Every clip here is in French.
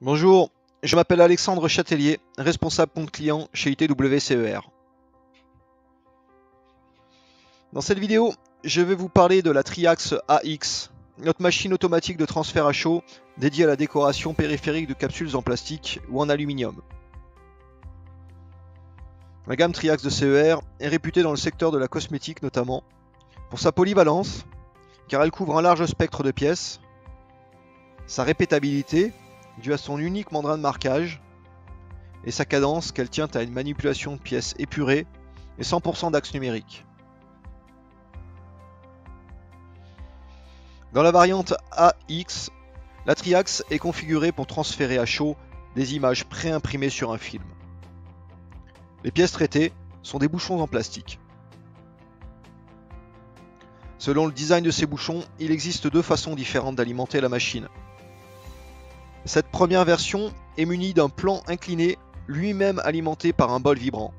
Bonjour, je m'appelle Alexandre Châtelier, responsable compte client chez ITWCER. Dans cette vidéo, je vais vous parler de la Triax AX, notre machine automatique de transfert à chaud dédiée à la décoration périphérique de capsules en plastique ou en aluminium. La gamme Triax de CER est réputée dans le secteur de la cosmétique notamment pour sa polyvalence, car elle couvre un large spectre de pièces, sa répétabilité, due à son unique mandrin de marquage, et sa cadence qu'elle tient à une manipulation de pièces épurée et 100% d'axe numérique. Dans la variante AX, la Triax est configurée pour transférer à chaud des images pré-imprimées sur un film. Les pièces traitées sont des bouchons en plastique. Selon le design de ces bouchons, il existe deux façons différentes d'alimenter la machine. Cette première version est munie d'un plan incliné, lui-même alimenté par un bol vibrant.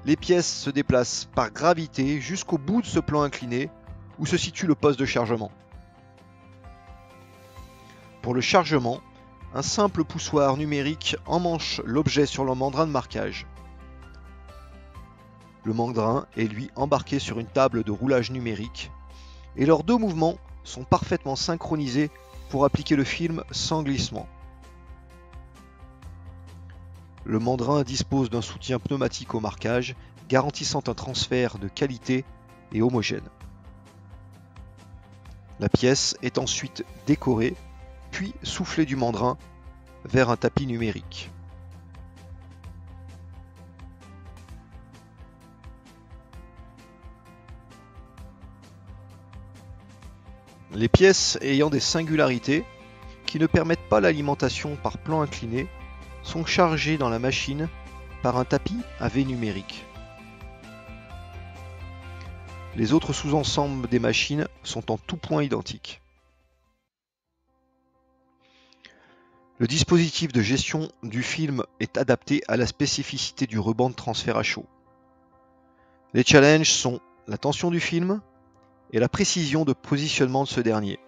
Les pièces se déplacent par gravité jusqu'au bout de ce plan incliné, où se situe le poste de chargement. Pour le chargement, un simple poussoir numérique emmanche l'objet sur le mandrin de marquage. Le mandrin est lui embarqué sur une table de roulage numérique, et leurs deux mouvements sont parfaitement synchronisés pour appliquer le film sans glissement. Le mandrin dispose d'un soutien pneumatique au marquage, garantissant un transfert de qualité et homogène. La pièce est ensuite décorée, puis soufflée du mandrin vers un tapis numérique. Les pièces ayant des singularités qui ne permettent pas l'alimentation par plan incliné sont chargées dans la machine par un tapis à V numérique. Les autres sous-ensembles des machines sont en tout point identiques. Le dispositif de gestion du film est adapté à la spécificité du ruban de transfert à chaud. Les challenges sont la tension du film et la précision de positionnement de ce dernier.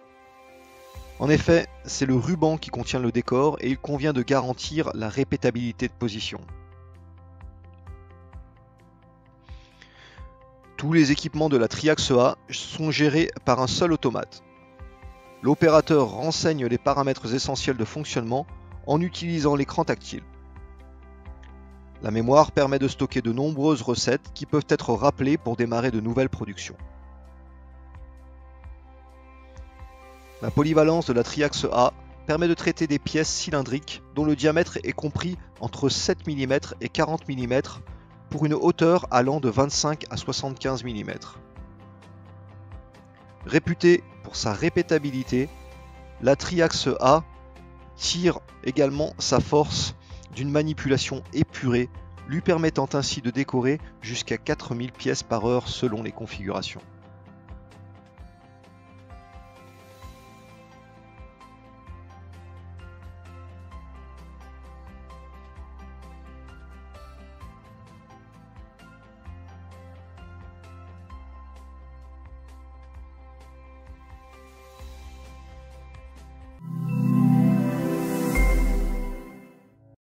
En effet, c'est le ruban qui contient le décor et il convient de garantir la répétabilité de position. Tous les équipements de la Triax A sont gérés par un seul automate. L'opérateur renseigne les paramètres essentiels de fonctionnement en utilisant l'écran tactile. La mémoire permet de stocker de nombreuses recettes qui peuvent être rappelées pour démarrer de nouvelles productions. La polyvalence de la Triax A permet de traiter des pièces cylindriques dont le diamètre est compris entre 7 mm et 40 mm pour une hauteur allant de 25 à 75 mm. Réputée pour sa répétabilité, la Triax A tire également sa force d'une manipulation épurée, lui permettant ainsi de décorer jusqu'à 4000 pièces par heure selon les configurations.